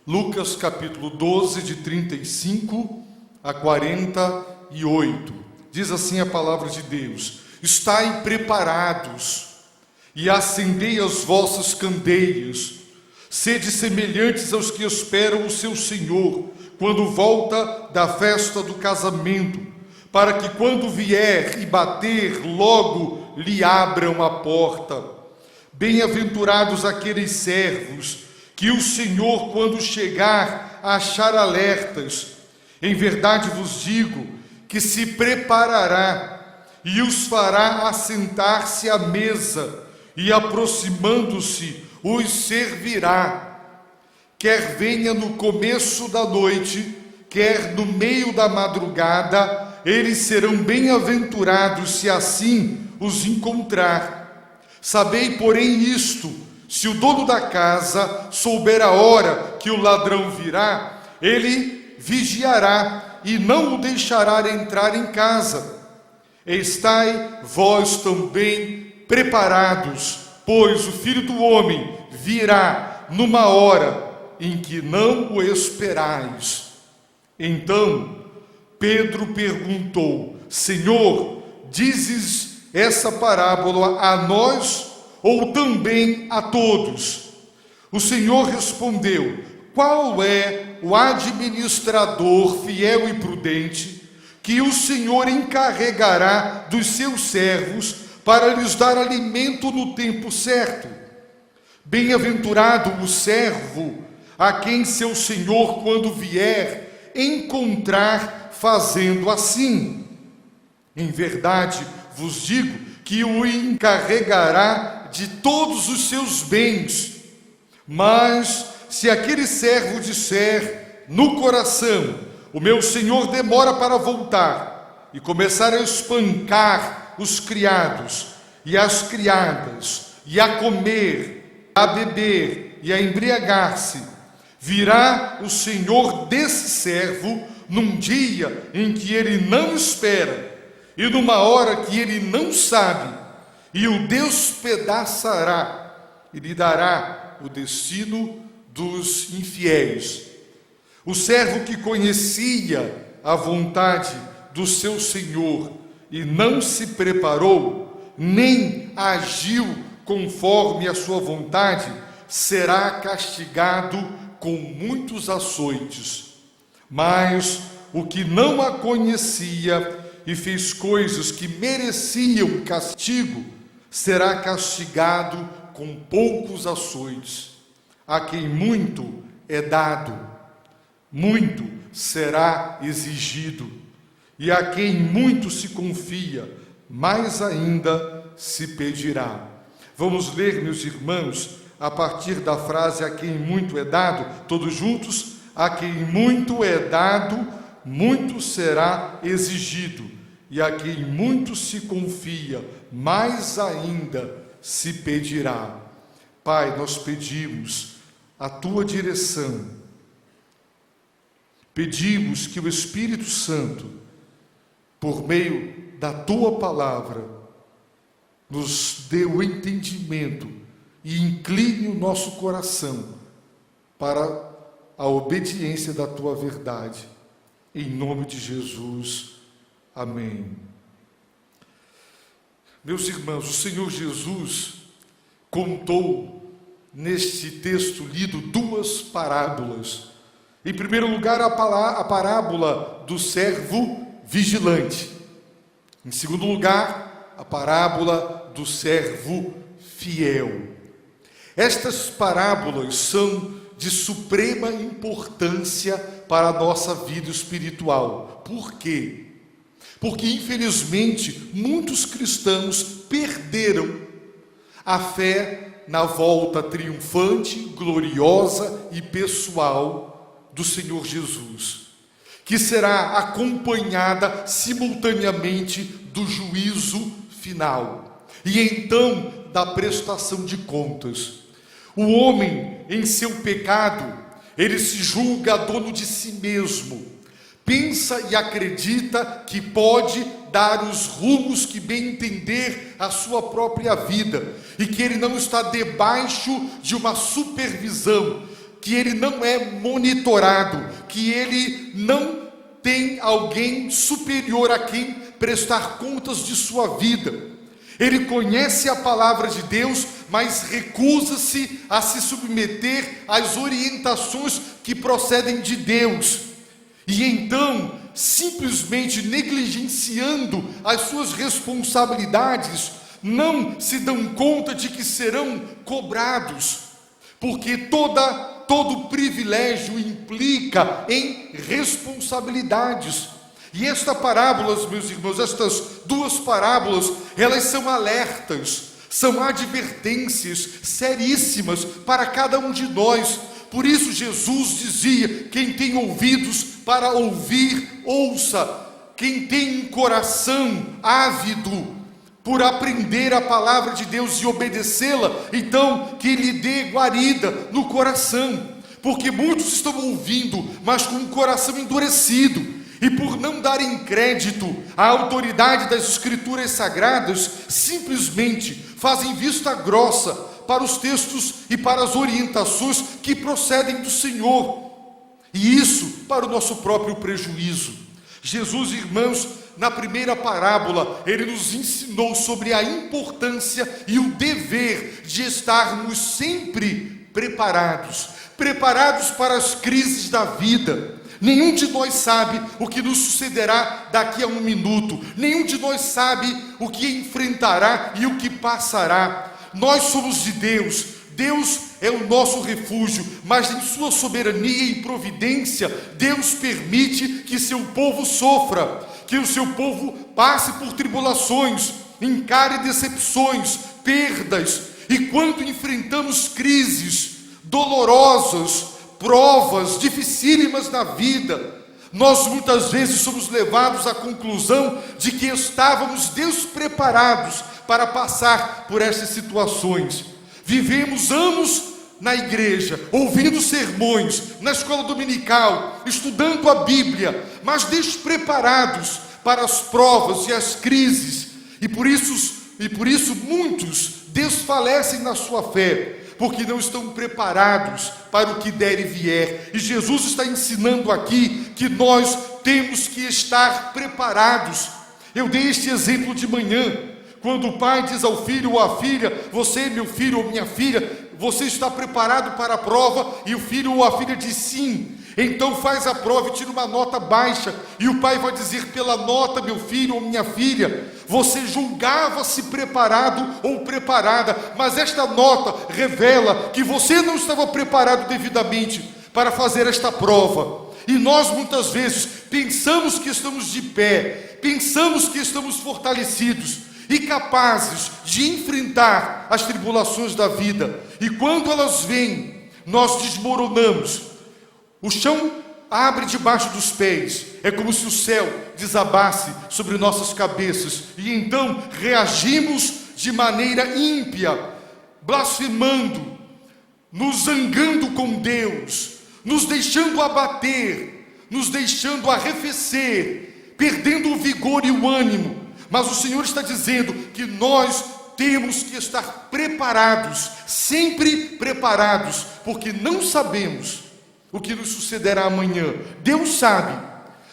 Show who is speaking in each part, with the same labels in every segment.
Speaker 1: Lucas capítulo 12, de 35 a 48. Diz assim a palavra de Deus: Estai preparados e acendei as vossas candeias, sede semelhantes aos que esperam o seu Senhor, quando volta da festa do casamento, para que quando vier e bater, logo lhe abram a porta. Bem-aventurados aqueles servos que o Senhor, quando chegar, achar alertas. Em verdade vos digo que se preparará e os fará assentar-se à mesa, e aproximando-se os servirá. Quer venha no começo da noite, quer no meio da madrugada, eles serão bem-aventurados se assim os encontrar. Sabei, porém, isto: se o dono da casa souber a hora que o ladrão virá, ele vigiará e não o deixará entrar em casa. Estai vós também preparados, pois o Filho do Homem virá numa hora em que não o esperais. Então Pedro perguntou: Senhor, dizes essa parábola a nós ou também a todos? O Senhor respondeu: Qual é o administrador fiel e prudente que o Senhor encarregará dos seus servos para lhes dar alimento no tempo certo? Bem-aventurado o servo a quem seu Senhor, quando vier, encontrar fazendo assim. Em verdade vos digo que o encarregará de todos os seus bens. Mas se aquele servo disser no coração: o meu senhor demora para voltar, e começar a espancar os criados e as criadas, e a comer, a beber e a embriagar-se, virá o senhor desse servo num dia em que ele não espera e numa hora que ele não sabe, e o despedaçará e lhe dará o destino dos infiéis. O servo que conhecia a vontade do seu senhor e não se preparou, nem agiu conforme a sua vontade, será castigado com muitos açoites. Mas o que não a conhecia e fez coisas que mereciam castigo, será castigado com poucos açoites. A quem muito é dado, muito será exigido, e a quem muito se confia, mais ainda se pedirá. Vamos ler, meus irmãos, a partir da frase a quem muito é dado, todos juntos: a quem muito é dado, muito será exigido, e a quem muito se confia, mais ainda se pedirá. Pai, nós pedimos a tua direção, pedimos que o Espírito Santo, por meio da tua palavra, nos dê o entendimento e incline o nosso coração para a obediência da tua verdade. Em nome de Jesus, amém. Meus irmãos, o Senhor Jesus contou neste texto lido duas parábolas. Em primeiro lugar, a parábola do servo vigilante. Em segundo lugar, a parábola do servo fiel. Estas parábolas são de suprema importância para a nossa vida espiritual. Por quê? Porque, infelizmente, muitos cristãos perderam a fé na volta triunfante, gloriosa e pessoal do Senhor Jesus, que será acompanhada simultaneamente do juízo final e então da prestação de contas. O homem, em seu pecado, ele se julga dono de si mesmo, pensa e acredita que pode dar os rumos que bem entender à sua própria vida, e que ele não está debaixo de uma supervisão, que ele não é monitorado, que ele não tem alguém superior a quem prestar contas de sua vida. Ele conhece a palavra de Deus, mas recusa-se a se submeter às orientações que procedem de Deus. E então, simplesmente negligenciando as suas responsabilidades, não se dão conta de que serão cobrados, porque todo privilégio implica em responsabilidades. E esta parábola, meus irmãos, estas duas parábolas, elas são alertas, são advertências seríssimas para cada um de nós. Por isso Jesus dizia: quem tem ouvidos para ouvir, ouça. Quem tem um coração ávido por aprender a palavra de Deus e obedecê-la, então que lhe dê guarida no coração, porque muitos estão ouvindo, mas com o coração endurecido, e por não darem crédito à autoridade das Escrituras Sagradas, simplesmente fazem vista grossa para os textos e para as orientações que procedem do Senhor, e isso para o nosso próprio prejuízo. Jesus, irmãos, na primeira parábola, ele nos ensinou sobre a importância e o dever de estarmos sempre preparados para as crises da vida. Nenhum de nós sabe o que nos sucederá daqui a um minuto, nenhum de nós sabe o que enfrentará e o que passará. Nós somos de Deus, Deus é o nosso refúgio, mas em sua soberania e providência, Deus permite que seu povo sofra, que o seu povo passe por tribulações, encare decepções, perdas, e quando enfrentamos crises dolorosas, provas dificílimas na vida, nós muitas vezes somos levados à conclusão de que estávamos despreparados para passar por essas situações. Vivemos anos na igreja, ouvindo sermões, na escola dominical, estudando a Bíblia, mas despreparados para as provas e as crises, e por isso muitos desfalecem na sua fé, porque não estão preparados para o que der e vier. E Jesus está ensinando aqui que nós temos que estar preparados. Eu dei este exemplo de manhã, quando o pai diz ao filho ou à filha: você, meu filho ou minha filha, você está preparado para a prova? E o filho ou a filha diz sim. Então faz a prova e tira uma nota baixa, e o pai vai dizer: pela nota, meu filho ou minha filha, você julgava-se preparado ou preparada, mas esta nota revela que você não estava preparado devidamente para fazer esta prova. E nós muitas vezes pensamos que estamos de pé, pensamos que estamos fortalecidos e capazes de enfrentar as tribulações da vida, e quando elas vêm, nós desmoronamos. O chão abre debaixo dos pés, é como se o céu desabasse sobre nossas cabeças, e então reagimos de maneira ímpia, blasfemando, nos zangando com Deus, nos deixando abater, nos deixando arrefecer, perdendo o vigor e o ânimo. Mas o Senhor está dizendo que nós temos que estar preparados, sempre preparados, porque não sabemos o que nos sucederá amanhã. Deus sabe.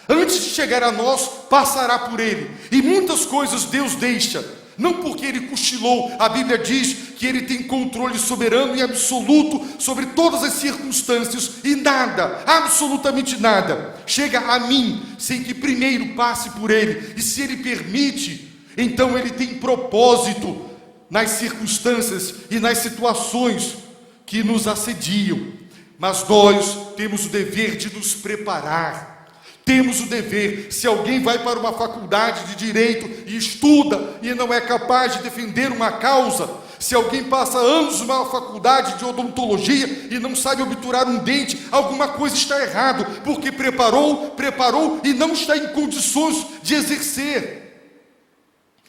Speaker 1: Antes de chegar a nós, passará por Ele. E muitas coisas Deus deixa, não porque Ele cochilou. A Bíblia diz que Ele tem controle soberano e absoluto sobre todas as circunstâncias, e nada, absolutamente nada, chega a mim sem que primeiro passe por Ele. E se Ele permite, então Ele tem propósito nas circunstâncias e nas situações que nos assediam. Mas nós temos o dever de nos preparar. Temos o dever. Se alguém vai para uma faculdade de direito e estuda e não é capaz de defender uma causa, se alguém passa anos numa faculdade de odontologia e não sabe obturar um dente, alguma coisa está errado, porque preparou e não está em condições de exercer.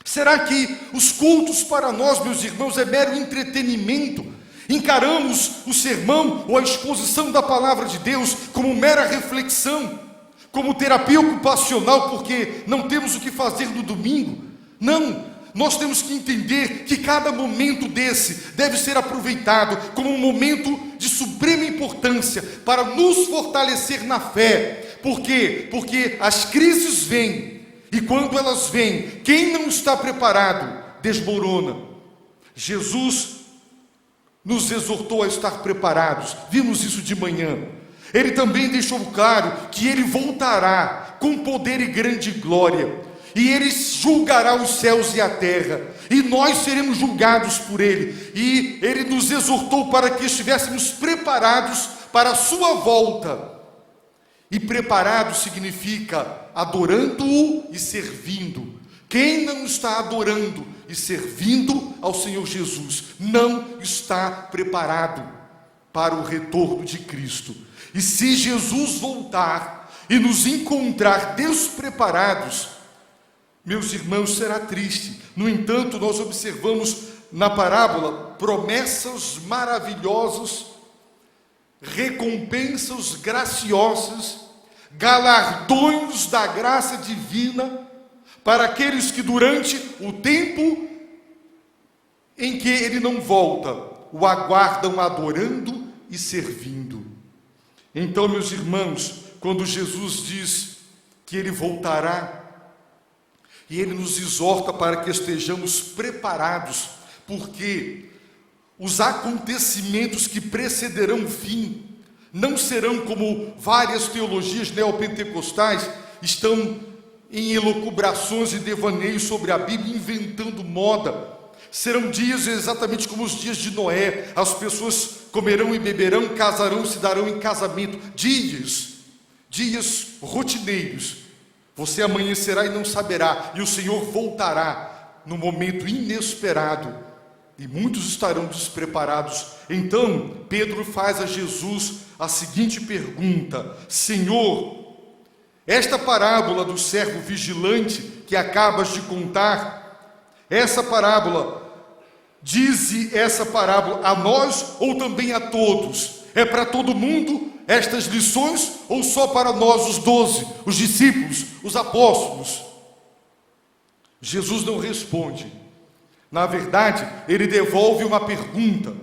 Speaker 1: Será que os cultos para nós, meus irmãos, é mero entretenimento? Encaramos o sermão ou a exposição da palavra de Deus como mera reflexão, como terapia ocupacional, porque não temos o que fazer no domingo? Não, nós temos que entender que cada momento desse deve ser aproveitado como um momento de suprema importância para nos fortalecer na fé. Por quê? Porque as crises vêm, e quando elas vêm, quem não está preparado desmorona. Jesus nos exortou a estar preparados, vimos isso de manhã. Ele também deixou claro que ele voltará com poder e grande glória, e ele julgará os céus e a terra, e nós seremos julgados por ele. E ele nos exortou para que estivéssemos preparados para a sua volta. E preparado significa adorando-o e servindo. Quem não está adorando e servindo ao Senhor Jesus não está preparado para o retorno de Cristo. E se Jesus voltar e nos encontrar despreparados, meus irmãos, será triste. No entanto, nós observamos na parábola promessas maravilhosas, recompensas graciosas, galardões da graça divina para aqueles que durante o tempo em que ele não volta, o aguardam adorando e servindo. Então, meus irmãos, quando Jesus diz que ele voltará, e ele nos exorta para que estejamos preparados, porque os acontecimentos que precederão o fim não serão como várias teologias neopentecostais estão em elucubrações e devaneios sobre a Bíblia, inventando moda. Serão dias exatamente como os dias de Noé. As pessoas comerão e beberão, casarão e se darão em casamento. Dias rotineiros. Você amanhecerá e não saberá, e o Senhor voltará no momento inesperado, e muitos estarão despreparados. Então, Pedro faz a Jesus a seguinte pergunta: Senhor, esta parábola do servo vigilante que acabas de contar, essa parábola, dize essa parábola a nós ou também a todos? É para todo mundo estas lições ou só para nós, os 12, os discípulos, os apóstolos? Jesus não responde. Na verdade, ele devolve uma pergunta,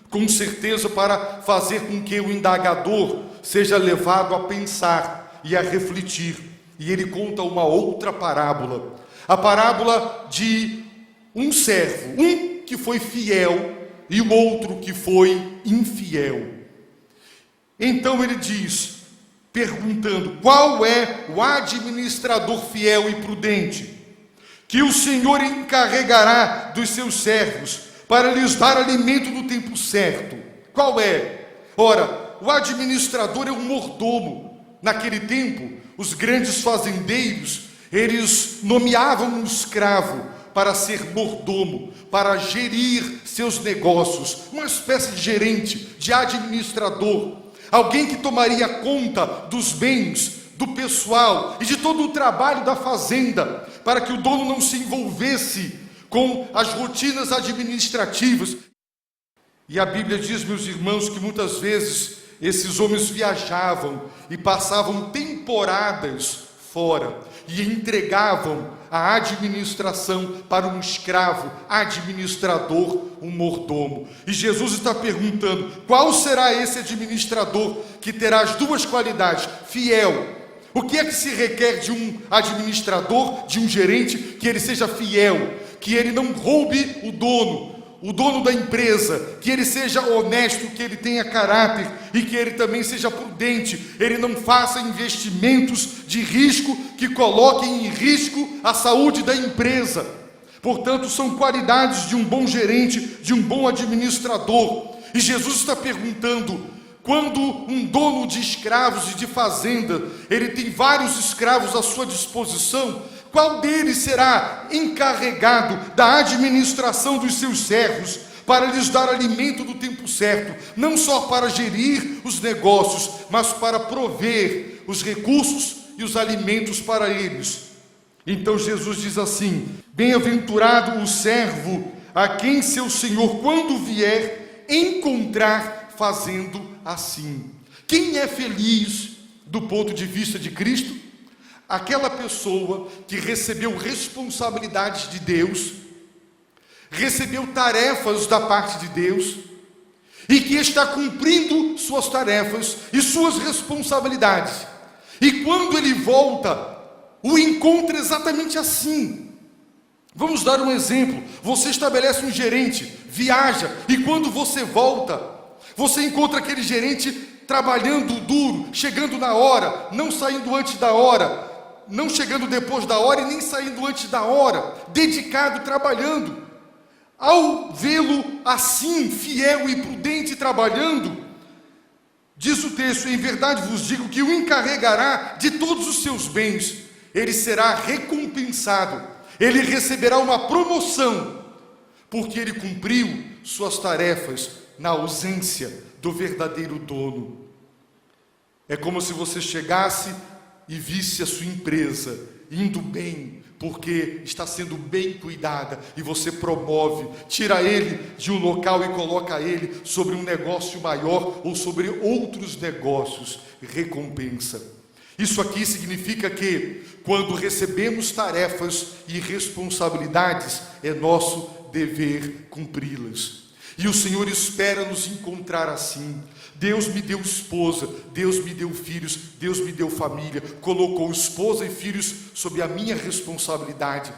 Speaker 1: com certeza para fazer com que o indagador seja levado a pensar e a refletir. E ele conta uma outra parábola, a parábola de um servo, um que foi fiel e o outro que foi infiel. Então ele diz, perguntando: qual é o administrador fiel e prudente, que o Senhor encarregará dos seus servos, para lhes dar alimento no tempo certo? Qual é? Ora, o administrador é um mordomo. Naquele tempo, os grandes fazendeiros, eles nomeavam um escravo para ser mordomo, para gerir seus negócios, uma espécie de gerente, de administrador. Alguém que tomaria conta dos bens, do pessoal e de todo o trabalho da fazenda, para que o dono não se envolvesse com as rotinas administrativas. E a Bíblia diz, meus irmãos, que muitas vezes esses homens viajavam e passavam temporadas fora e entregavam a administração para um escravo, administrador, um mordomo. E Jesus está perguntando: qual será esse administrador que terá as duas qualidades? Fiel. O que é que se requer de um administrador, de um gerente? Que ele seja fiel, que ele não roube o dono da empresa, que ele seja honesto, que ele tenha caráter e que ele também seja prudente, ele não faça investimentos de risco que coloquem em risco a saúde da empresa. Portanto, são qualidades de um bom gerente, de um bom administrador. E Jesus está perguntando: quando um dono de escravos e de fazenda, ele tem vários escravos à sua disposição, qual deles será encarregado da administração dos seus servos, para lhes dar alimento no tempo certo, não só para gerir os negócios, mas para prover os recursos e os alimentos para eles? Então Jesus diz assim: bem-aventurado o servo a quem seu senhor, quando vier, encontrar fazendo assim. Quem é feliz do ponto de vista de Cristo? Aquela pessoa que recebeu responsabilidades de Deus recebeu tarefas da parte de Deus e que está cumprindo suas tarefas e suas responsabilidades. E quando ele volta, o encontra exatamente assim. Vamos dar um exemplo. Você estabelece um gerente, viaja, e quando você volta, você encontra aquele gerente trabalhando duro, chegando na hora, não saindo antes da hora, não chegando depois da hora e nem saindo antes da hora, dedicado, trabalhando. Ao vê-lo assim, fiel e prudente trabalhando, diz o texto: em verdade vos digo que o encarregará de todos os seus bens, ele será recompensado, ele receberá uma promoção, porque ele cumpriu suas tarefas na ausência do verdadeiro dono. É como se você chegasse e visse a sua empresa indo bem, porque está sendo bem cuidada, e você promove, tira ele de um local e coloca ele sobre um negócio maior ou sobre outros negócios, recompensa. Isso aqui significa que quando recebemos tarefas e responsabilidades, é nosso dever cumpri-las. E o Senhor espera nos encontrar assim. Deus me deu esposa, Deus me deu filhos, Deus me deu família, colocou esposa e filhos sob a minha responsabilidade.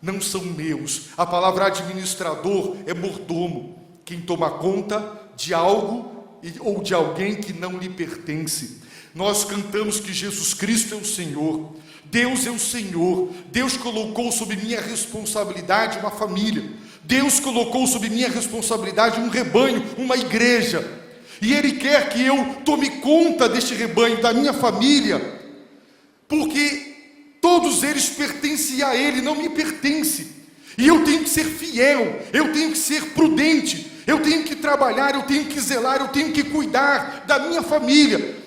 Speaker 1: Não são meus. A palavra administrador é mordomo, quem toma conta de algo ou de alguém que não lhe pertence. Nós cantamos que Jesus Cristo é o Senhor, Deus é o Senhor. Deus colocou sob minha responsabilidade uma família, Deus colocou sob minha responsabilidade um rebanho, uma igreja. E Ele quer que eu tome conta deste rebanho, da minha família, porque todos eles pertencem a Ele, não me pertencem. E eu tenho que ser fiel, eu tenho que ser prudente, eu tenho que trabalhar, eu tenho que zelar, eu tenho que cuidar da minha família.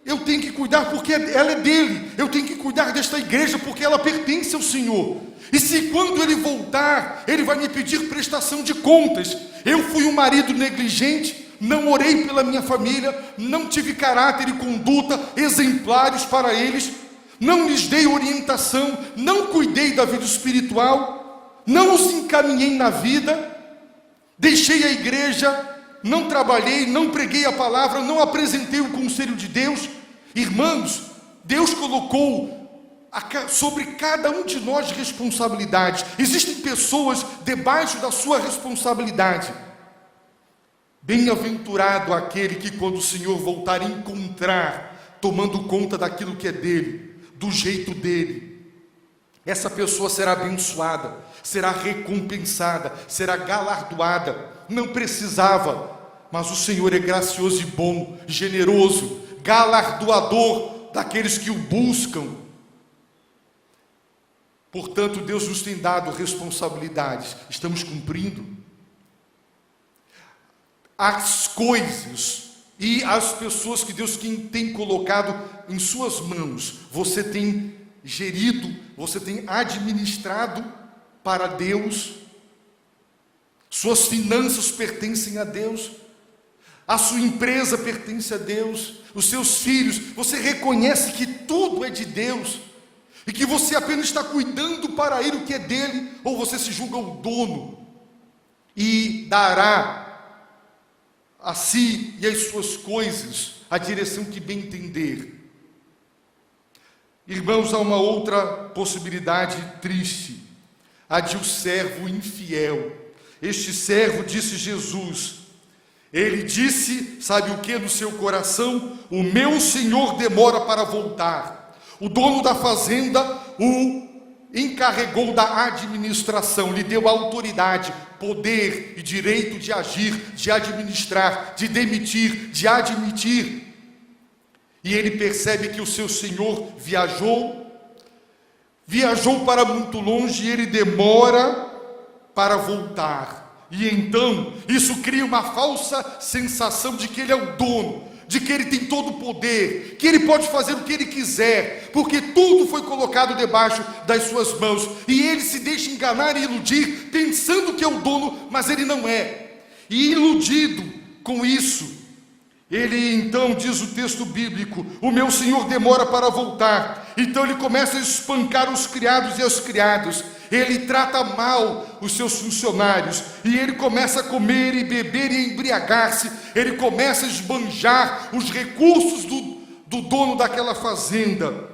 Speaker 1: Eu tenho que cuidar porque ela é dele. Eu tenho que cuidar desta igreja porque ela pertence ao Senhor. E se quando ele voltar, ele vai me pedir prestação de contas. Eu fui um marido negligente, não orei pela minha família, não tive caráter e conduta exemplares para eles, não lhes dei orientação, não cuidei da vida espiritual, não os encaminhei na vida, deixei a igreja, não trabalhei, não preguei a palavra, não apresentei o conselho de Deus. Irmãos, Deus colocou sobre cada um de nós responsabilidades. Existem pessoas debaixo da sua responsabilidade. Bem-aventurado aquele que, quando o Senhor voltar, encontrar, tomando conta daquilo que é dele, do jeito dele. Essa pessoa será abençoada, será recompensada, será galardoada. Não precisava, mas o Senhor é gracioso e bom, generoso, galardoador daqueles que o buscam. Portanto, Deus nos tem dado responsabilidades. Estamos cumprindo? As coisas e as pessoas que Deus tem colocado em suas mãos, você tem gerido, você tem administrado para Deus. Suas finanças pertencem a Deus, a sua empresa pertence a Deus, os seus filhos, você reconhece que tudo é de Deus e que você apenas está cuidando para Ele o que é dele, ou você se julga o dono e dará a si e às suas coisas a direção que bem entender. Irmãos, há uma outra possibilidade triste, a de um servo infiel. Este servo, disse Jesus, ele disse, sabe o que no seu coração? O meu Senhor demora para voltar. O dono da fazenda o encarregou da administração, lhe deu autoridade, poder e direito de agir, de administrar, de demitir, de admitir. E ele percebe que o seu senhor viajou para muito longe e ele demora para voltar. E então, isso cria uma falsa sensação de que ele é o dono, de que ele tem todo o poder, que ele pode fazer o que ele quiser, porque tudo foi colocado debaixo das suas mãos, e ele se deixa enganar e iludir, pensando que é o dono, mas ele não é. E iludido com isso, ele então, diz o texto bíblico, o meu senhor demora para voltar. Então ele começa a espancar os criados e as criadas, ele trata mal os seus funcionários, e ele começa a comer e beber e embriagar-se, ele começa a esbanjar os recursos do dono daquela fazenda,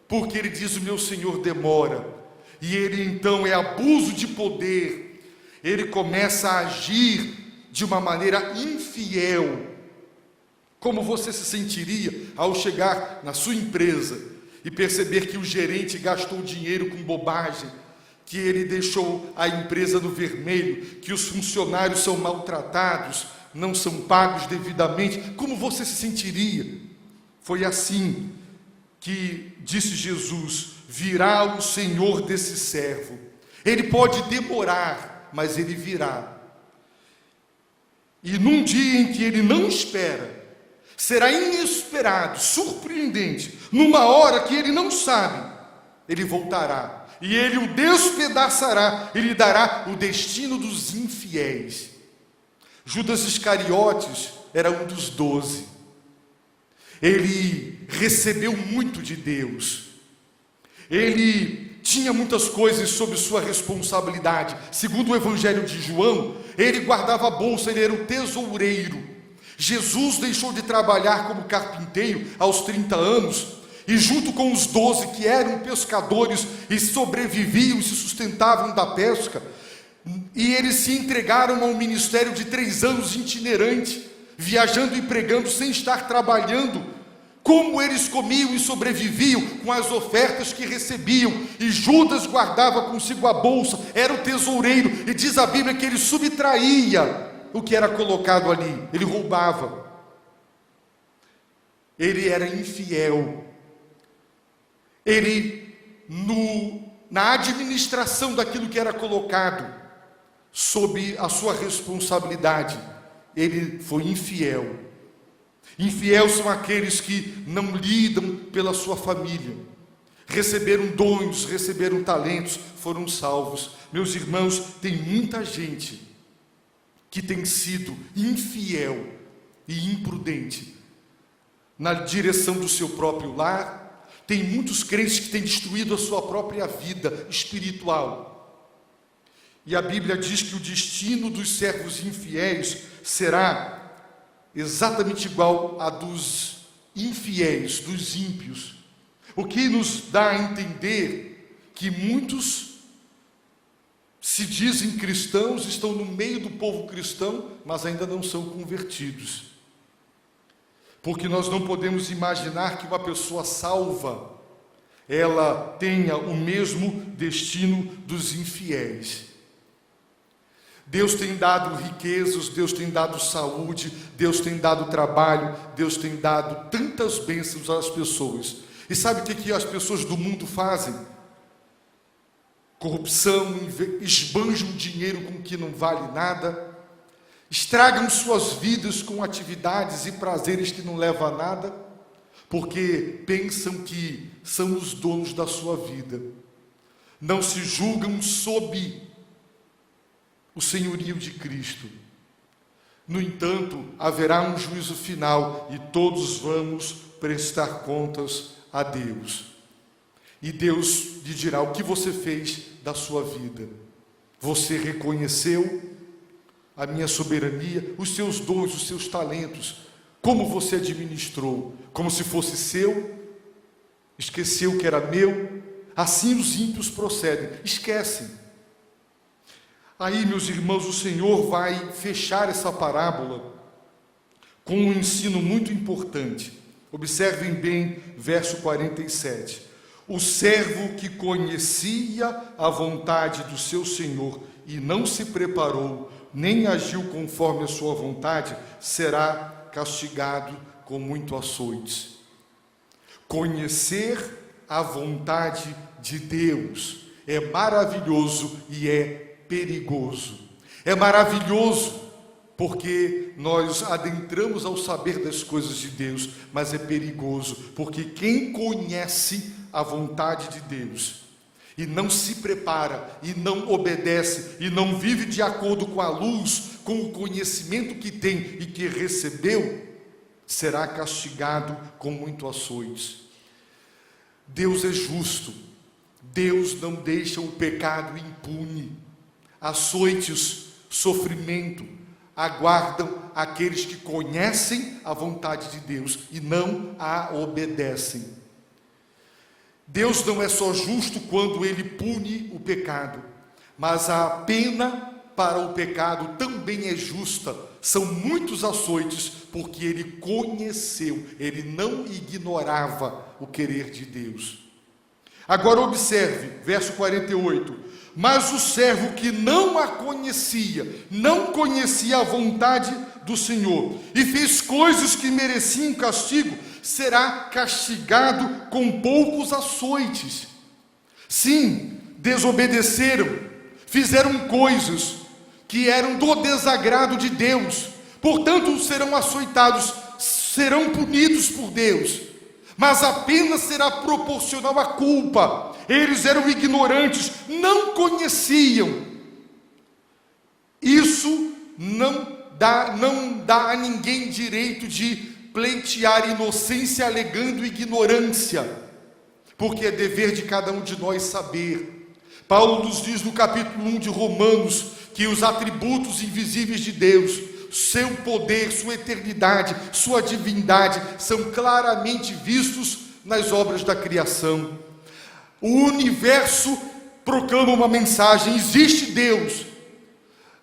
Speaker 1: porque ele diz: o meu senhor demora, e ele então é abuso de poder, ele começa a agir de uma maneira infiel. Como você se sentiria ao chegar na sua empresa e perceber que o gerente gastou dinheiro com bobagem, que ele deixou a empresa no vermelho, que os funcionários são maltratados, não são pagos devidamente? Como você se sentiria? Foi assim que disse Jesus: virá o Senhor desse servo. Ele pode demorar, mas ele virá. E num dia em que ele não espera, será inesperado, surpreendente, numa hora que ele não sabe, ele voltará, e ele o despedaçará, ele dará o destino dos infiéis. Judas Iscariotes era um dos 12, ele recebeu muito de Deus, ele tinha muitas coisas sob sua responsabilidade. Segundo o Evangelho de João, ele guardava a bolsa, ele era o tesoureiro. Jesus deixou de trabalhar como carpinteiro aos 30 anos, e junto com os 12 que eram pescadores e sobreviviam e se sustentavam da pesca, e eles se entregaram ao ministério de 3 anos itinerante, viajando e pregando sem estar trabalhando. Como eles comiam e sobreviviam com as ofertas que recebiam, e Judas guardava consigo a bolsa, era o tesoureiro, e diz a Bíblia que ele subtraía o que era colocado ali, ele roubava, ele era infiel, ele na administração daquilo que era colocado sob a sua responsabilidade, ele foi infiel. Infiel são aqueles que não lidam pela sua família, receberam dons, receberam talentos, foram salvos. Meus irmãos, tem muita gente que tem sido infiel e imprudente na direção do seu próprio lar. Tem muitos crentes que têm destruído a sua própria vida espiritual. E a Bíblia diz que o destino dos servos infiéis será exatamente igual a dos infiéis, dos ímpios. O que nos dá a entender que muitos se dizem cristãos, estão no meio do povo cristão, mas ainda não são convertidos. Porque nós não podemos imaginar que uma pessoa salva, ela tenha o mesmo destino dos infiéis. Deus tem dado riquezas, Deus tem dado saúde, Deus tem dado trabalho, Deus tem dado tantas bênçãos às pessoas. E sabe o que as pessoas do mundo fazem? Corrupção, esbanjam dinheiro com que não vale nada, estragam suas vidas com atividades e prazeres que não levam a nada, porque pensam que são os donos da sua vida. Não se julgam sob o senhorio de Cristo. No entanto, haverá um juízo final e todos vamos prestar contas a Deus. E Deus lhe dirá: o que você fez da sua vida? Você reconheceu a minha soberania, os seus dons, os seus talentos? Como você administrou? Como se fosse seu? Esqueceu que era meu? Assim os ímpios procedem, esquecem. Aí, meus irmãos, o Senhor vai fechar essa parábola com um ensino muito importante. Observem bem verso 47. O servo que conhecia a vontade do seu Senhor e não se preparou, nem agiu conforme a sua vontade, será castigado com muito açoites. Conhecer a vontade de Deus é maravilhoso e é perigoso. É maravilhoso porque nós adentramos ao saber das coisas de Deus, mas é perigoso porque quem conhece a vontade de Deus e não se prepara, e não obedece, e não vive de acordo com a luz, com o conhecimento que tem e que recebeu, será castigado com muito açoites. Deus é justo. Deus não deixa o pecado impune. Açoites, sofrimento, aguardam aqueles que conhecem a vontade de Deus e não a obedecem. Deus não é só justo quando Ele pune o pecado, mas a pena para o pecado também é justa. São muitos açoites, porque Ele conheceu, Ele não ignorava o querer de Deus. Agora observe, verso 48. Mas o servo que não a conhecia, não conhecia a vontade do Senhor, e fez coisas que mereciam castigo, será castigado com poucos açoites. Sim, desobedeceram, fizeram coisas que eram do desagrado de Deus, portanto serão açoitados, serão punidos por Deus, mas a pena será proporcional à culpa. Eles eram ignorantes, não conheciam. Isso não dá a ninguém direito de pleitear inocência alegando ignorância, porque é dever de cada um de nós saber. Paulo nos diz no capítulo 1 de Romanos que os atributos invisíveis de Deus, seu poder, sua eternidade, sua divindade, são claramente vistos nas obras da criação. O universo proclama uma mensagem: existe Deus.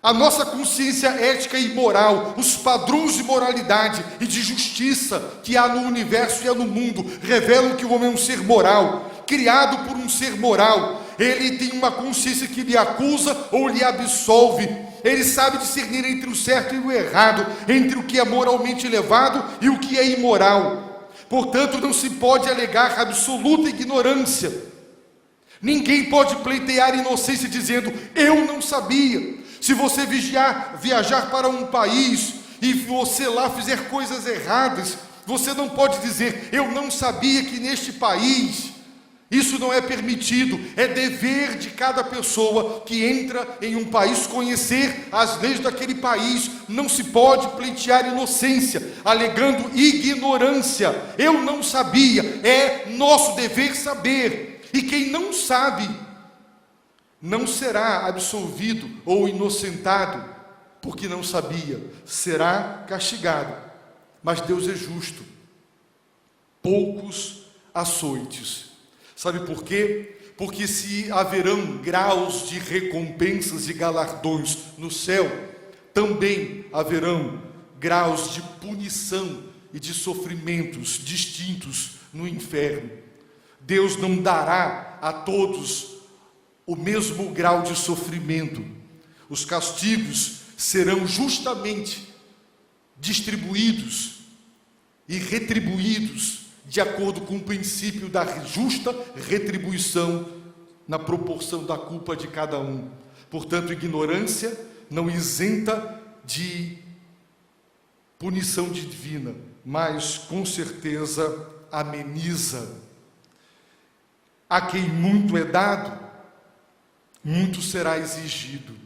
Speaker 1: A nossa consciência ética e moral, os padrões de moralidade e de justiça que há no universo e há no mundo, revelam que o homem é um ser moral, criado por um ser moral. Ele tem uma consciência que lhe acusa ou lhe absolve. Ele sabe discernir entre o certo e o errado, entre o que é moralmente elevado e o que é imoral. Portanto, não se pode alegar absoluta ignorância. Ninguém pode pleitear inocência dizendo: eu não sabia. Se você viajar para um país e você lá fizer coisas erradas, você não pode dizer: eu não sabia que neste país. Isso não é permitido. É dever de cada pessoa que entra em um país conhecer as leis daquele país. Não se pode pleitear inocência alegando ignorância. Eu não sabia. É nosso dever saber. E quem não sabe não será absolvido ou inocentado porque não sabia, será castigado. Mas Deus é justo. Poucos açoites. Sabe por quê? Porque se haverão graus de recompensas e galardões no céu, também haverão graus de punição e de sofrimentos distintos no inferno. Deus não dará a todos o mesmo grau de sofrimento. Os castigos serão justamente distribuídos e retribuídos de acordo com o princípio da justa retribuição na proporção da culpa de cada um. Portanto, ignorância não isenta de punição divina, mas com certeza ameniza. A quem muito é dado, muito será exigido.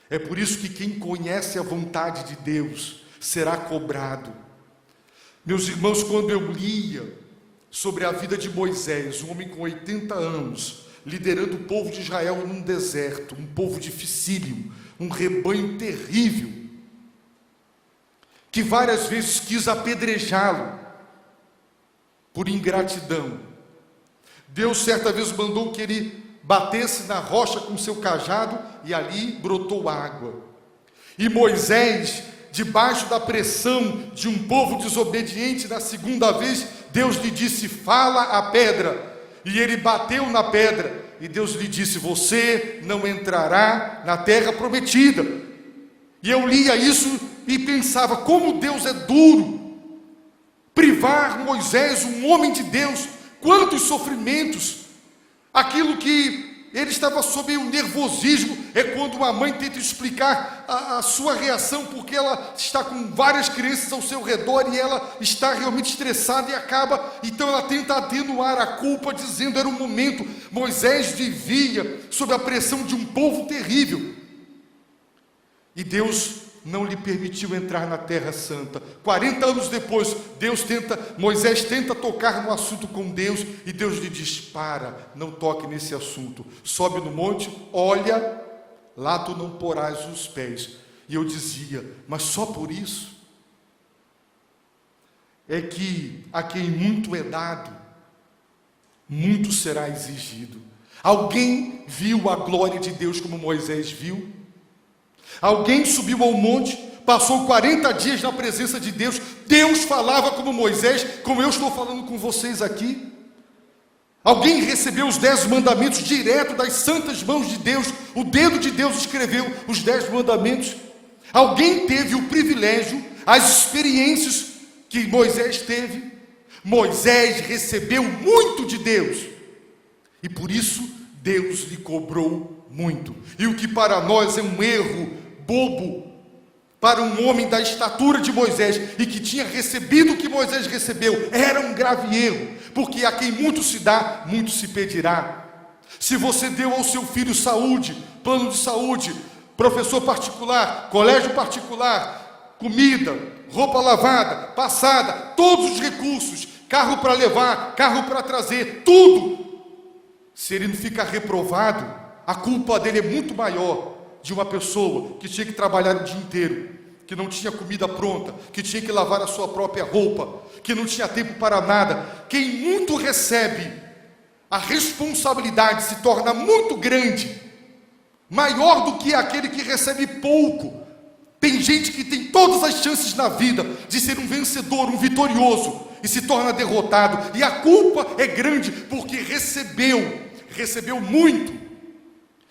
Speaker 1: É por isso que quem conhece a vontade de Deus será cobrado. Meus irmãos, quando eu lia sobre a vida de Moisés, um homem com 80 anos, liderando o povo de Israel num deserto, um povo dificílimo, um rebanho terrível, que várias vezes quis apedrejá-lo por ingratidão. Deus certa vez mandou que ele batesse na rocha com seu cajado e ali brotou água. E Moisés, debaixo da pressão de um povo desobediente, na segunda vez, Deus lhe disse: fala a pedra. E ele bateu na pedra, e Deus lhe disse: você não entrará na terra prometida. E eu lia isso e pensava: como Deus é duro, privar Moisés, um homem de Deus, quantos sofrimentos. Aquilo que ele estava sob um nervosismo é quando uma mãe tenta explicar a sua reação, porque ela está com várias crianças ao seu redor e ela está realmente estressada e acaba, então ela tenta atenuar a culpa dizendo: era um momento. Moisés vivia sob a pressão de um povo terrível, e Deus não lhe permitiu entrar na Terra Santa. 40 anos depois, Moisés tenta tocar no assunto com Deus, e Deus lhe diz: para, não toque nesse assunto. Sobe no monte, olha, lá tu não porás os pés. E eu dizia: mas só por isso? É que a quem muito é dado, muito será exigido. Alguém viu a glória de Deus como Moisés viu? Alguém subiu ao monte, passou 40 dias na presença de Deus, Deus falava como Moisés, como eu estou falando com vocês aqui? Alguém recebeu os 10 mandamentos direto das santas mãos de Deus, o dedo de Deus escreveu os 10 mandamentos? Alguém teve o privilégio, as experiências que Moisés teve? Moisés recebeu muito de Deus, e por isso Deus lhe cobrou muito. E o que para nós é um erro bobo, para um homem da estatura de Moisés, e que tinha recebido o que Moisés recebeu, era um grave erro, porque a quem muito se dá, muito se pedirá. Se você deu ao seu filho saúde, plano de saúde, professor particular, colégio particular, comida, roupa lavada, passada, todos os recursos, carro para levar, carro para trazer, tudo, se ele não ficar reprovado, a culpa dele é muito maior de uma pessoa que tinha que trabalhar o dia inteiro, que não tinha comida pronta, que tinha que lavar a sua própria roupa, que não tinha tempo para nada. Quem muito recebe, a responsabilidade se torna muito grande, maior do que aquele que recebe pouco. Tem gente que tem todas as chances na vida de ser um vencedor, um vitorioso, e se torna derrotado, e a culpa é grande, porque recebeu muito.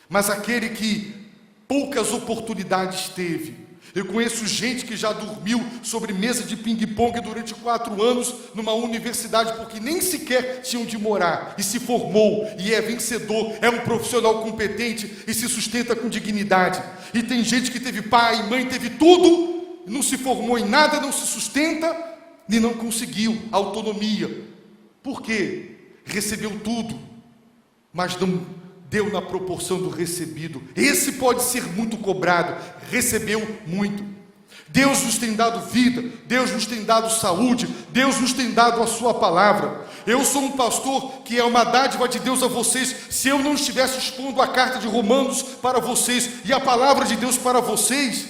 Speaker 1: Mas aquele que poucas oportunidades teve, eu conheço gente que já dormiu sobre mesa de ping-pong durante 4 anos numa universidade, porque nem sequer tinham de morar, e se formou, e é vencedor, é um profissional competente, e se sustenta com dignidade. E tem gente que teve pai, mãe, teve tudo, não se formou em nada, não se sustenta, e não conseguiu autonomia. Por quê? Recebeu tudo, mas não deu na proporção do recebido. Esse pode ser muito cobrado. Recebeu muito. Deus nos tem dado vida, Deus nos tem dado saúde, Deus nos tem dado a sua palavra. Eu sou um pastor que é uma dádiva de Deus a vocês. Se eu não estivesse expondo a carta de Romanos para vocês e a palavra de Deus para vocês,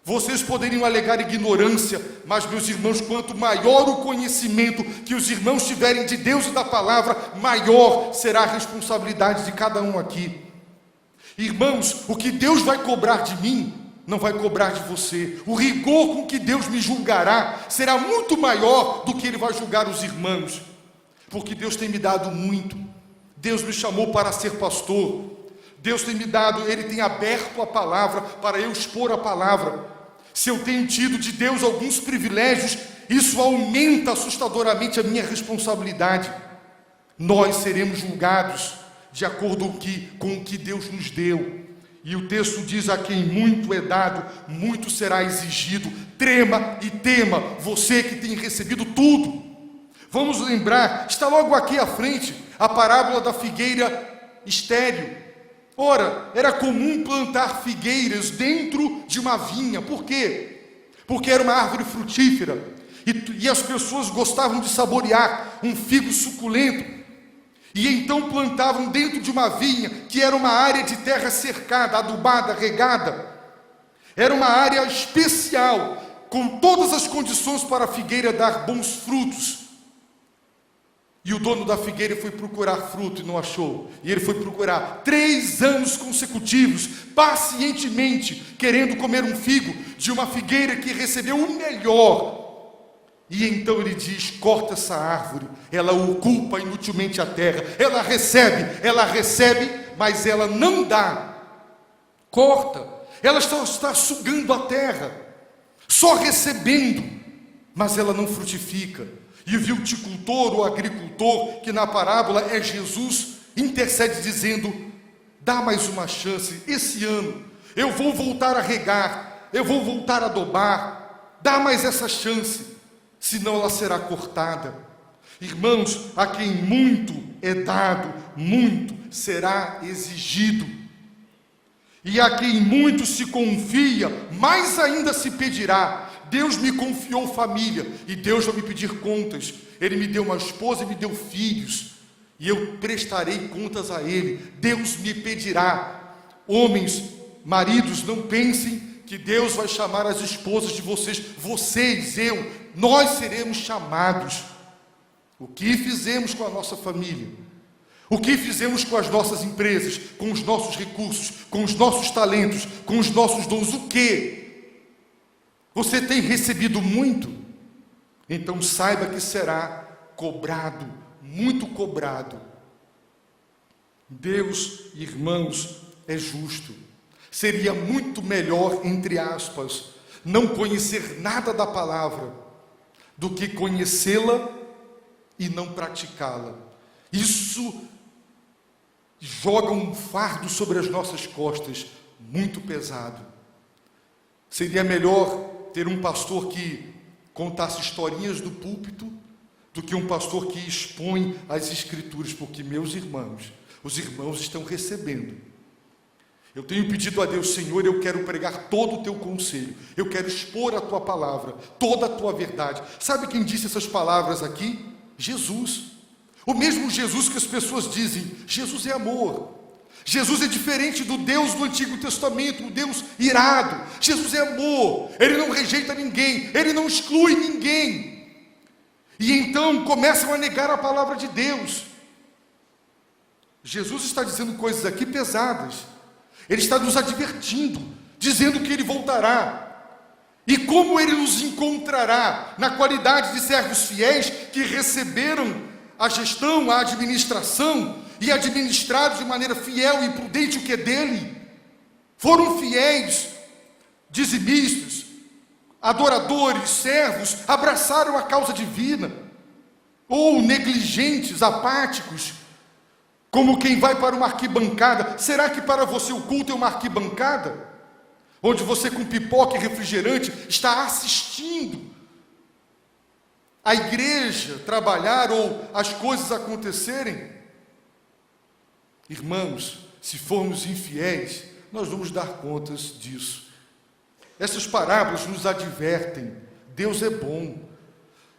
Speaker 1: vocês poderiam alegar ignorância, mas, meus irmãos, quanto maior o conhecimento que os irmãos tiverem de Deus e da palavra, maior será a responsabilidade de cada um aqui. Irmãos, o que Deus vai cobrar de mim, não vai cobrar de você. O rigor com que Deus me julgará será muito maior do que Ele vai julgar os irmãos, porque Deus tem me dado muito. Deus me chamou para ser pastor. Deus tem me dado, Ele tem aberto a palavra para eu expor a palavra. Se eu tenho tido de Deus alguns privilégios, isso aumenta assustadoramente a minha responsabilidade. Nós seremos julgados de acordo com o que Deus nos deu. E o texto diz: a quem muito é dado, muito será exigido. Trema e tema, você que tem recebido tudo. Vamos lembrar, está logo aqui à frente, a parábola da figueira estéril. Ora, era comum plantar figueiras dentro de uma vinha. Por quê? Porque era uma árvore frutífera, e as pessoas gostavam de saborear um figo suculento, e então plantavam dentro de uma vinha, que era uma área de terra cercada, adubada, regada. Era uma área especial, com todas as condições para a figueira dar bons frutos. E o dono da figueira foi procurar fruto e não achou. E ele foi procurar 3 anos consecutivos, pacientemente, querendo comer um figo de uma figueira que recebeu o melhor. E então ele diz: corta essa árvore, ela ocupa inutilmente a terra. Ela recebe, mas ela não dá. Corta, ela está sugando a terra, só recebendo, mas ela não frutifica. E o viticultor, o agricultor, que na parábola é Jesus, intercede dizendo: dá mais uma chance, esse ano eu vou voltar a regar, eu vou voltar a adubar, dá mais essa chance, senão ela será cortada. Irmãos, a quem muito é dado, muito será exigido. E a quem muito se confia, mais ainda se pedirá. Deus me confiou família, e Deus vai me pedir contas. Ele me deu uma esposa e me deu filhos, e eu prestarei contas a Ele. Deus me pedirá. Homens, maridos, não pensem que Deus vai chamar as esposas de vocês. Vocês, nós seremos chamados. O que fizemos com a nossa família? O que fizemos com as nossas empresas, com os nossos recursos, com os nossos talentos, com os nossos dons? O quê? Você tem recebido muito? Então saiba que será cobrado, muito cobrado. Deus, irmãos, é justo. Seria muito melhor, entre aspas, não conhecer nada da palavra do que conhecê-la e não praticá-la. Isso joga um fardo sobre as nossas costas muito pesado. Seria melhor ter um pastor que contasse historinhas do púlpito do que um pastor que expõe as escrituras, porque, meus irmãos, os irmãos estão recebendo. Eu tenho pedido a Deus: Senhor, eu quero pregar todo o teu conselho, eu quero expor a tua palavra, toda a tua verdade. Sabe quem disse essas palavras aqui? Jesus. O mesmo Jesus que as pessoas dizem: Jesus é amor. Jesus é diferente do Deus do Antigo Testamento, o Deus irado. Jesus é amor, Ele não rejeita ninguém, Ele não exclui ninguém. E então começam a negar a palavra de Deus. Jesus está dizendo coisas aqui pesadas. Ele está nos advertindo, dizendo que Ele voltará. E como Ele nos encontrará? Na qualidade de servos fiéis que receberam a gestão, a administração, e administrados de maneira fiel e prudente o que é dele. Foram fiéis, dizimistas, adoradores, servos, abraçaram a causa divina. Ou negligentes, apáticos, como quem vai para uma arquibancada. Será que para você o culto é uma arquibancada? Onde você, com pipoca e refrigerante, está assistindo a igreja trabalhar ou as coisas acontecerem? Irmãos, se formos infiéis, nós vamos dar contas disso. Essas parábolas nos advertem: Deus é bom,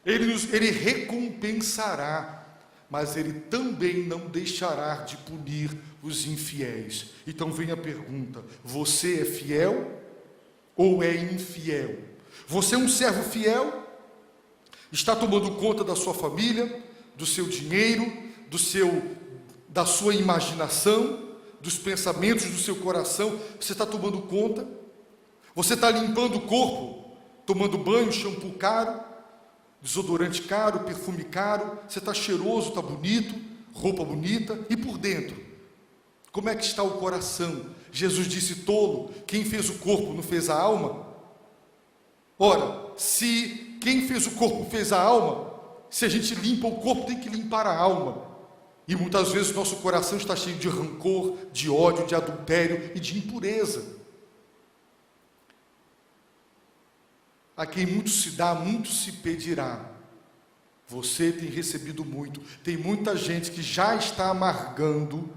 Speaker 1: Ele recompensará, mas Ele também não deixará de punir os infiéis. Então vem a pergunta: você é fiel ou é infiel? Você é um servo fiel? Está tomando conta da sua família, do seu dinheiro, da sua imaginação, dos pensamentos do seu coração? Você está tomando conta? Você está limpando o corpo, tomando banho, shampoo caro, desodorante caro, perfume caro? Você está cheiroso, está bonito, roupa bonita? E por dentro? Como é que está o coração? Jesus disse: tolo, quem fez o corpo não fez a alma? Ora, se quem fez o corpo fez a alma, se a gente limpa o corpo, tem que limpar a alma. E muitas vezes nosso coração está cheio de rancor, de ódio, de adultério e de impureza. A quem muito se dá, muito se pedirá. Você tem recebido muito. Tem muita gente que já está amargando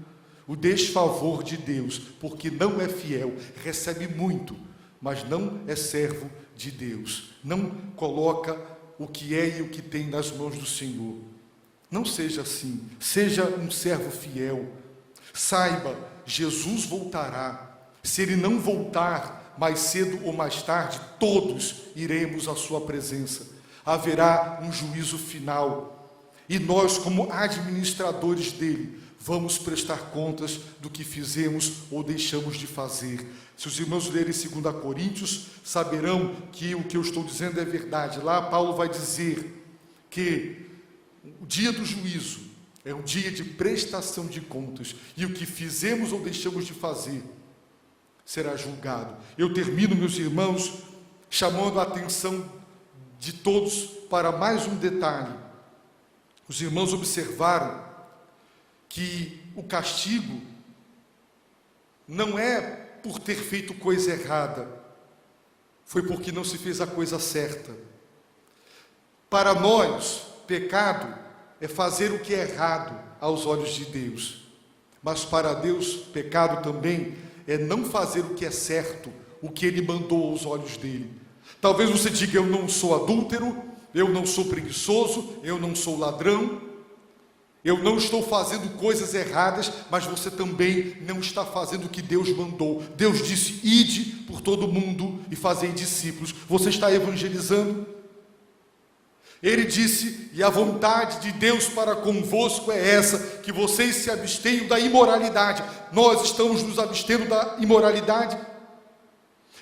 Speaker 1: o desfavor de Deus, porque não é fiel, recebe muito, mas não é servo de Deus. Não coloca o que é e o que tem nas mãos do Senhor. Não seja assim, seja um servo fiel. Saiba, Jesus voltará. Se Ele não voltar, mais cedo ou mais tarde, todos iremos à sua presença. Haverá um juízo final, e nós, como administradores dele, vamos prestar contas do que fizemos ou deixamos de fazer. Se os irmãos lerem 2 Coríntios, saberão que o que eu estou dizendo é verdade. Lá Paulo vai dizer que o dia do juízo é um dia de prestação de contas, e o que fizemos ou deixamos de fazer será julgado. Eu termino, meus irmãos, chamando a atenção de todos para mais um detalhe. Os irmãos observaram que o castigo não é por ter feito coisa errada, foi porque não se fez a coisa certa. Para nós, pecado é fazer o que é errado aos olhos de Deus, mas para Deus, pecado também é não fazer o que é certo, o que ele mandou aos olhos dele. Talvez você diga: eu não sou adúltero, eu não sou preguiçoso, eu não sou ladrão, eu não estou fazendo coisas erradas, mas você também não está fazendo o que Deus mandou. Deus disse: ide por todo mundo e fazei discípulos. Você está evangelizando? Ele disse: e a vontade de Deus para convosco é essa, que vocês se abstenham da imoralidade. Nós estamos nos abstendo da imoralidade.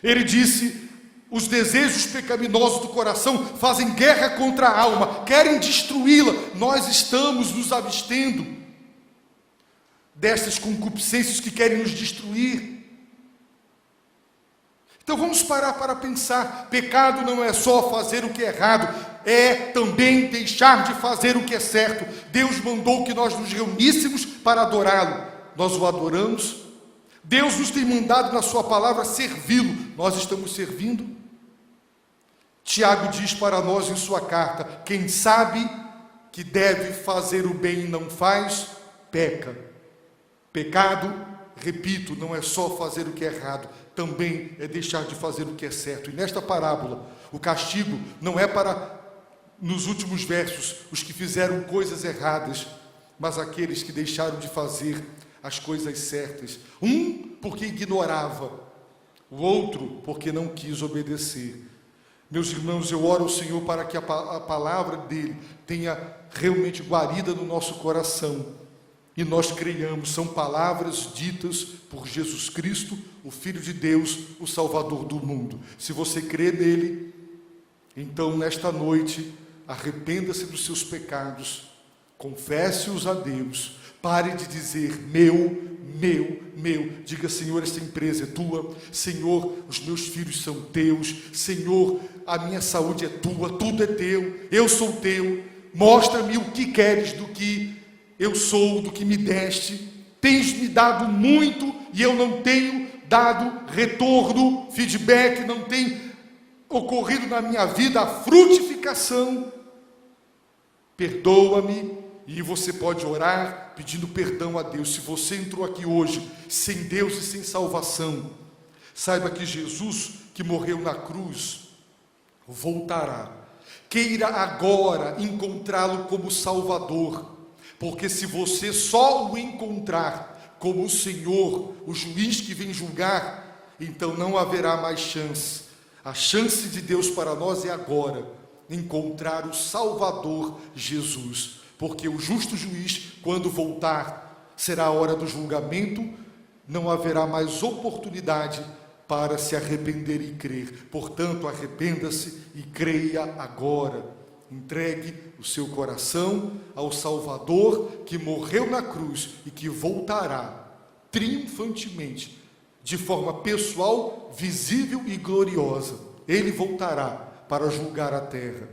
Speaker 1: Ele disse: os desejos pecaminosos do coração fazem guerra contra a alma, querem destruí-la. Nós estamos nos abstendo dessas concupiscências que querem nos destruir. Então vamos parar para pensar. Pecado não é só fazer o que é errado, é também deixar de fazer o que é certo. Deus mandou que nós nos reuníssemos para adorá-lo. Nós o adoramos. Deus nos tem mandado na sua palavra servi-lo. Nós estamos servindo. Tiago diz para nós em sua carta: quem sabe que deve fazer o bem e não faz, peca. Pecado, repito, não é só fazer o que é errado, também é deixar de fazer o que é certo. E nesta parábola, o castigo não é para, nos últimos versos, os que fizeram coisas erradas, mas aqueles que deixaram de fazer as coisas certas. Um porque ignorava, o outro porque não quis obedecer. Meus irmãos, eu oro ao Senhor para que a palavra dele tenha realmente guarida no nosso coração, e nós creiamos, são palavras ditas por Jesus Cristo, o Filho de Deus, o Salvador do mundo. Se você crê nele, então nesta noite, arrependa-se dos seus pecados, confesse-os a Deus, pare de dizer meu. Diga: Senhor, esta empresa é tua, Senhor, os meus filhos são teus, Senhor, a minha saúde é tua, tudo é teu, eu sou teu, mostra-me o que queres do que eu sou, do que me deste. Tens me dado muito e eu não tenho dado retorno, feedback, não tem ocorrido na minha vida a frutificação. Perdoa-me. E você pode orar pedindo perdão a Deus. Se você entrou aqui hoje sem Deus e sem salvação, saiba que Jesus, que morreu na cruz, voltará. Queira agora encontrá-lo como Salvador, porque se você só o encontrar como o Senhor, o juiz que vem julgar, então não haverá mais chance. A chance de Deus para nós é agora, encontrar o Salvador Jesus. Porque o justo juiz, quando voltar, será a hora do julgamento, não haverá mais oportunidade para se arrepender e crer. Portanto, arrependa-se e creia agora. Entregue o seu coração ao Salvador que morreu na cruz e que voltará triunfantemente, de forma pessoal, visível e gloriosa. Ele voltará para julgar a terra.